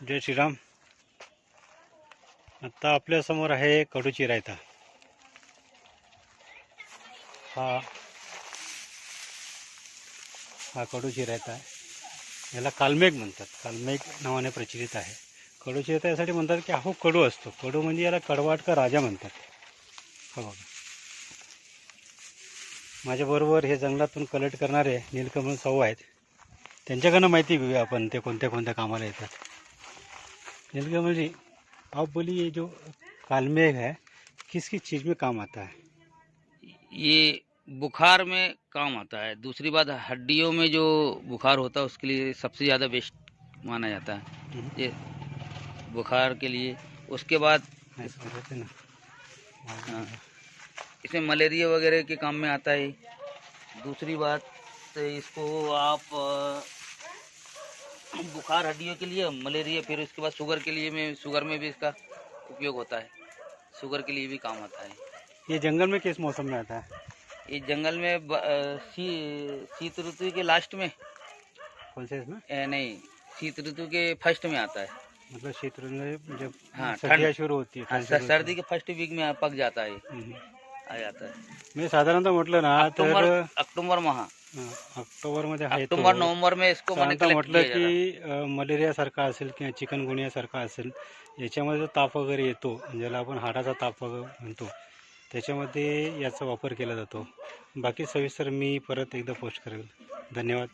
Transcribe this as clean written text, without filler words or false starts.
जय श्रीराम. आता आपल्या समोर आहे कडूची रायता. हा कडूची रायता आहे. याला कालमेघ म्हणतात. कालमेघ नावाने प्रचलित आहे. कडूची रायता यासाठी म्हणतात की हा कडू असतो. कडू म्हणजे याला कडवाट का राजा म्हणतात. हो बघा, माझ्याबरोबर हे जंगलातून कलेक्ट करणारे नीलकमल साहू आहेत. त्यांच्याकडनं माहिती घेऊया आपण ते कोणत्या कोणत्या कामाला येतात. नीलकमल जी, आप बोलिए ये जो कालमेघ है किस किस चीज़ में काम आता है? ये बुखार में काम आता है। दूसरी बात, हड्डियों में जो बुखार होता है उसके लिए सबसे ज़्यादा बेस्ट माना जाता है ये बुखार के लिए। उसके बाद ऐसा रहते ना. हाँ, इसमें मलेरिया वगैरह के काम में आता है। दूसरी बात, तो इसको आप बुखार हड्डियों के लिए, मलेरिया, फिर उसके बाद शुगर के लिए शुगर में भी इसका उपयोग होता है। शुगर के लिए भी काम आता है। ये जंगल में किस मौसम में आता है? ये जंगल में शीत ऋतु के लास्ट में, कौन से इसमें? नहीं, शीत ऋतु के फर्स्ट में आता है। मतलब शीत ऋतु में जब हाँ, सर्दियाँ शुरू होती है. सर्दी के फर्स्ट वीक में पक जाता है, आ जाता है। मी साधारणतः म्हटलं ना तर अक्टूबर माह, ऑक्टोबरमध्ये हा येतो. अक्टूबर नोव्हेंबर में इसको साधारणतः म्हटलं की मलेरिया सारखा असेल किंवा चिकनगुनिया सारखा असेल, याच्यामध्ये जो ताप वगैरे येतो, ज्याला आपण हाडाचा ताप वगैरे म्हणतो, त्याच्यामध्ये याचा वापर केला जातो. बाकी सविस्तर मी परत एकदा पोस्ट करेल. धन्यवाद.